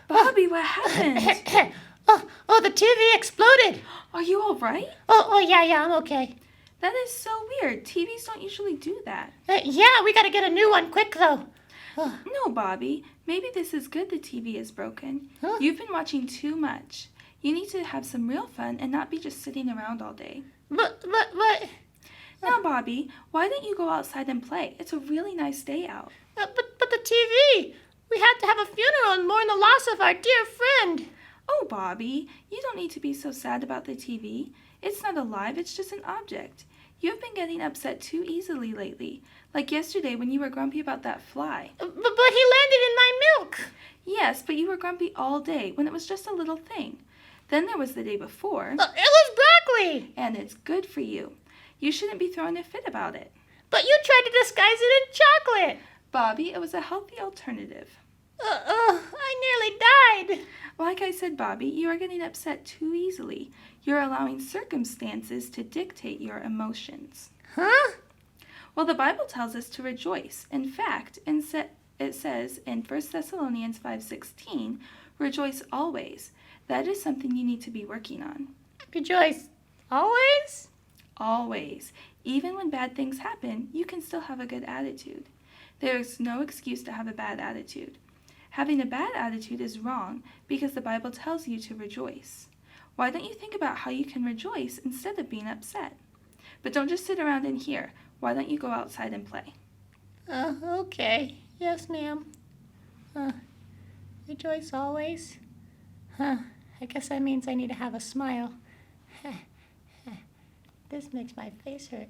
Bobby, what happened? The TV exploded. Are you all right? Yeah, I'm okay. That is so weird. TVs don't usually do that. Yeah, we gotta get a new one quick, though. No, Bobby. Maybe this is good the TV is broken. Huh? You've been watching too much. You need to have some real fun and not be just sitting around all day. But... Now, Bobby, why don't you go outside and play? It's a really nice day out. But the TV! We had to have a funeral and mourn the loss of our dear friend. Oh, Bobby, you don't need to be so sad about the TV. It's not alive, it's just an object. You've been getting upset too easily lately. Like yesterday when you were grumpy about that fly. But he landed in my milk. Yes, but you were grumpy all day when it was just a little thing. Then there was the day before. It was broccoli. And it's good for you. You shouldn't be throwing a fit about it. But you tried to disguise it in chocolate. Bobby, it was a healthy alternative. I nearly died. Like I said, Bobby, you are getting upset too easily. You're allowing circumstances to dictate your emotions. Huh? Well, the Bible tells us to rejoice. In fact, it says in 1 Thessalonians 5:16, rejoice always. That is something you need to be working on. Rejoice always? Always. Even when bad things happen, you can still have a good attitude. There is no excuse to have a bad attitude. Having a bad attitude is wrong because the Bible tells you to rejoice. Why don't you think about how you can rejoice instead of being upset? But don't just sit around in here. Why don't you go outside and play? Okay. Yes, ma'am. Rejoice always? I guess that means I need to have a smile. This makes my face hurt.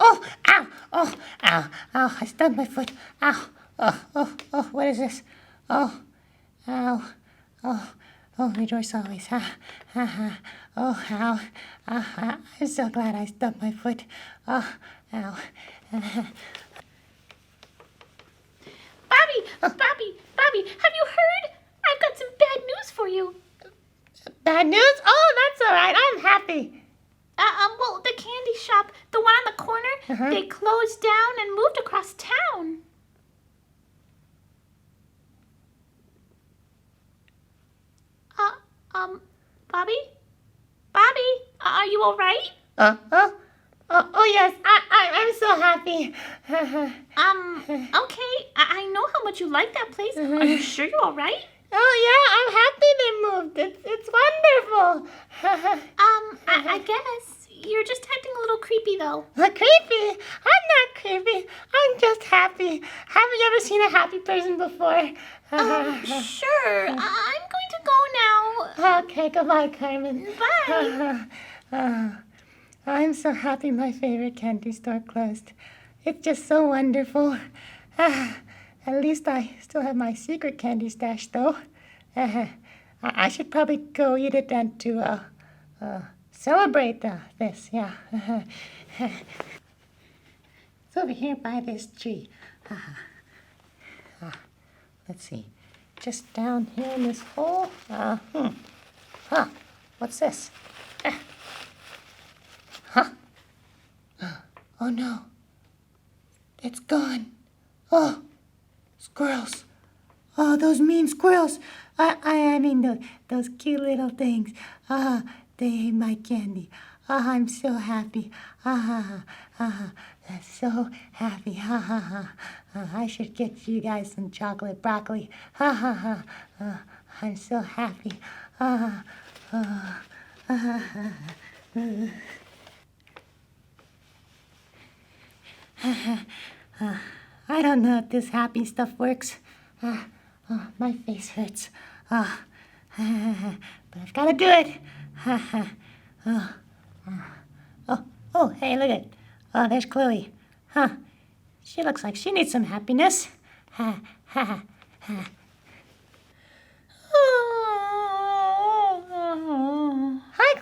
Oh, ow, oh, ow, ow, I stubbed my foot. Ow, oh, what is this? Oh, ow, oh, rejoice always. Oh, ow, I'm so glad I stubbed my foot. Oh, ow. Bobby, have you heard? I've got some bad news for you. Bad news? Oh, that's all right. I'm happy. Well, the candy shop, the one on the corner, they closed down and moved across town. Bobby? Are you all right? Oh, yes, I'm so happy. Okay, I know how much you like that place. Are you sure you're all right? Oh, yeah, I'm happy they moved. It's wonderful. I guess. You're just acting a little creepy, though. Creepy? I'm not creepy. I'm just happy. Have you ever seen a happy person before? Sure. I'm going to go now. Okay, goodbye, Carmen. Bye. I'm so happy my favorite candy store closed. It's just so wonderful. At least I still have my secret candy stash, though. I should probably go eat it and to celebrate this, yeah. It's over here by this tree. Let's see. Just down here in this hole. What's this? Oh, no. It's gone. Oh, squirrels. Oh, those mean squirrels. I mean, those cute little things. They ate my candy. I'm so happy. I'm so happy. I should get you guys some chocolate broccoli. I'm so happy. I don't know if this happy stuff works. My face hurts. But I've got to do it. Oh, hey, look at it. Oh, there's Chloe. She looks like she needs some happiness. Hi,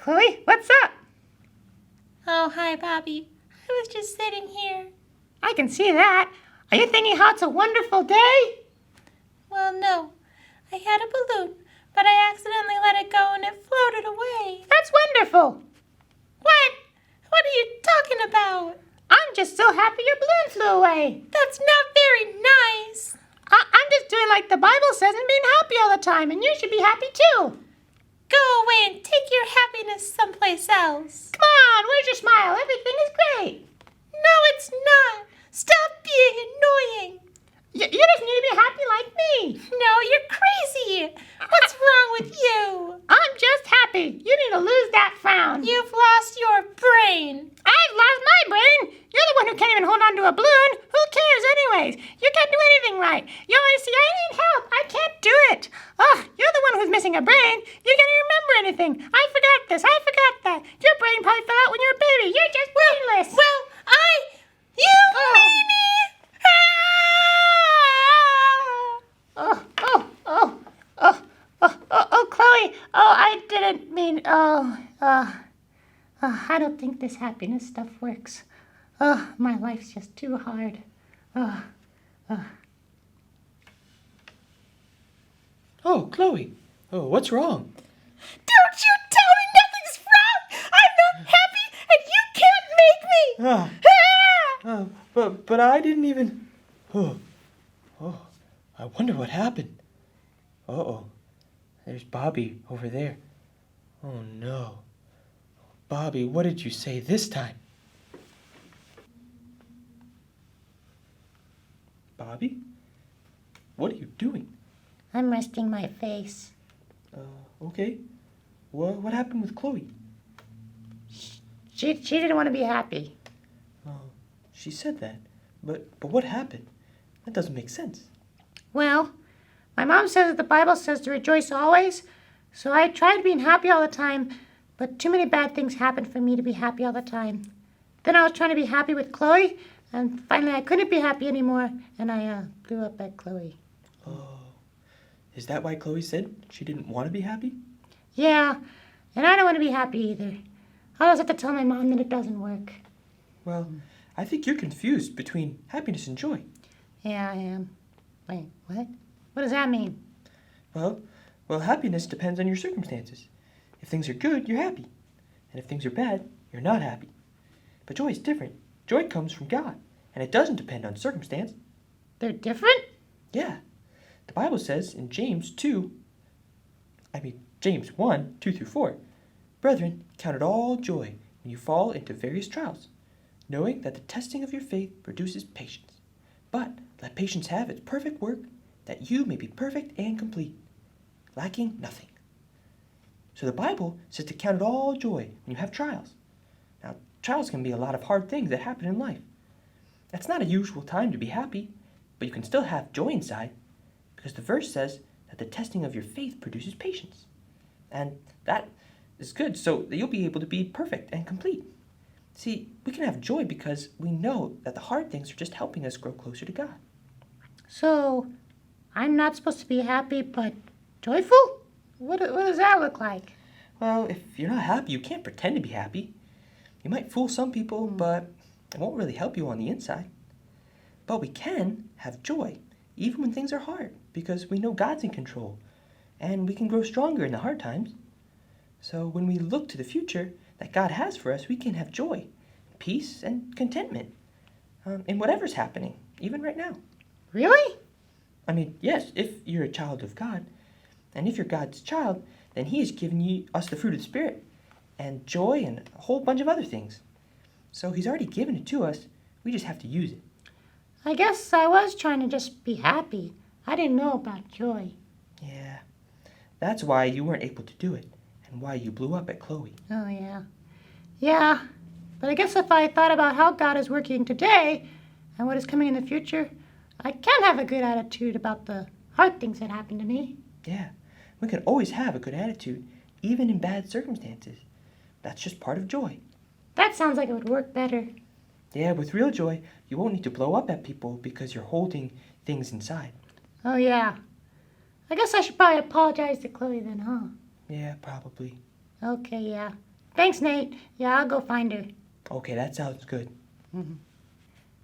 Chloe. What's up? Oh, hi, Bobby. I was just sitting here. I can see that. Are you thinking how it's a wonderful day? Well, no. I had a balloon, but I accidentally let it go and it floated away. That's wonderful. What? What are you talking about? I'm just so happy your balloon flew away. That's not very nice. I'm just doing like the Bible says and being happy all the time, and you should be happy too. Go away and take your happiness someplace else. Come on, where's your smile? Everything is great. No, it's not. Stop being annoying. You just need to be happy like me. No, you're crazy. What's wrong with you? I'm just happy. You need to lose that frown. You've lost your brain. I've lost my brain. You're the one who can't even hold on to a balloon. Who cares anyways? You can't do anything right. You always say, I need help. I can't do it. Oh, you're the one who's missing a brain. You can't even remember anything. I forgot this. I forgot that. Your brain probably fell out when you were a baby. You're just brainless. You meanie. Oh, Chloe. Oh, I didn't mean, I don't think this happiness stuff works. Oh, my life's just too hard. Oh, Chloe. Oh, what's wrong? Don't you tell me nothing's wrong. I'm not happy and you can't make me. But I didn't even. Oh, I wonder what happened. Uh-oh. There's Bobby over there. Oh, no. Bobby, what did you say this time? Bobby? What are you doing? I'm resting my face. Okay. What happened with Chloe? She didn't want to be happy. Oh, she said that. But what happened? That doesn't make sense. Well, my mom says that the Bible says to rejoice always, so I tried being happy all the time, but too many bad things happened for me to be happy all the time. Then I was trying to be happy with Chloe, and finally I couldn't be happy anymore, and I blew up at Chloe. Oh. Is that why Chloe said she didn't want to be happy? Yeah, and I don't want to be happy either. I always have to tell my mom that it doesn't work. Well, I think you're confused between happiness and joy. Yeah, I am. Wait, what? What does that mean? Well, happiness depends on your circumstances. If things are good, you're happy. And if things are bad, you're not happy. But joy is different. Joy comes from God, and it doesn't depend on circumstance. They're different? Yeah. The Bible says in James 1, 2 through 4, Brethren, count it all joy when you fall into various trials, knowing that the testing of your faith produces patience. But let patience have its perfect work, that you may be perfect and complete, lacking nothing. So the Bible says to count it all joy when you have trials. Now, trials can be a lot of hard things that happen in life. That's not a usual time to be happy, but you can still have joy inside, because the verse says that the testing of your faith produces patience. And that is good, so that you'll be able to be perfect and complete. See, we can have joy because we know that the hard things are just helping us grow closer to God. So, I'm not supposed to be happy, but joyful? What does that look like? Well, if you're not happy, you can't pretend to be happy. You might fool some people, but it won't really help you on the inside. But we can have joy, even when things are hard, because we know God's in control, and we can grow stronger in the hard times. So when we look to the future that God has for us, we can have joy, peace, and contentment in whatever's happening, even right now. Really? I mean, yes, if you're a child of God, and if you're God's child, then He has given us the fruit of the Spirit, and joy, and a whole bunch of other things. So He's already given it to us. We just have to use it. I guess I was trying to just be happy. I didn't know about joy. Yeah, that's why you weren't able to do it, and why you blew up at Chloe. Oh, yeah. Yeah, but I guess if I thought about how God is working today and what is coming in the future, I can have a good attitude about the hard things that happen to me. Yeah, we can always have a good attitude, even in bad circumstances. That's just part of joy. That sounds like it would work better. Yeah, with real joy, you won't need to blow up at people because you're holding things inside. Oh, yeah. I guess I should probably apologize to Chloe then, huh? Yeah, probably. Okay, yeah. Thanks, Nate. Yeah, I'll go find her. Okay, that sounds good.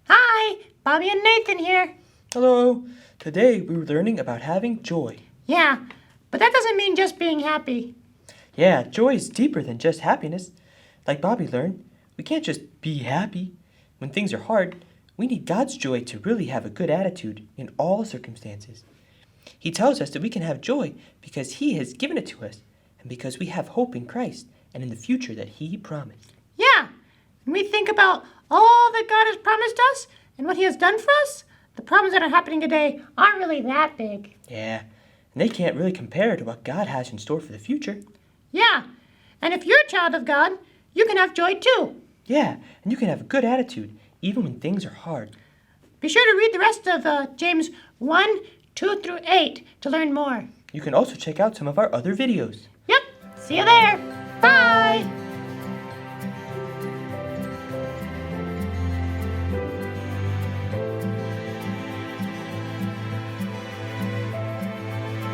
Hi, Bobby and Nathan here. Hello. Today we were learning about having joy. Yeah, but that doesn't mean just being happy. Yeah, joy is deeper than just happiness. Like Bobby learned, we can't just be happy. When things are hard, we need God's joy to really have a good attitude in all circumstances. He tells us that we can have joy because He has given it to us and because we have hope in Christ and in the future that He promised. Yeah, when we think about all that God has promised us and what He has done for us, the problems that are happening today aren't really that big. Yeah, and they can't really compare to what God has in store for the future. Yeah, and if you're a child of God, you can have joy too. Yeah, and you can have a good attitude even when things are hard. Be sure to read the rest of James 1, 2 through 8 to learn more. You can also check out some of our other videos. Yep, see you there. Bye.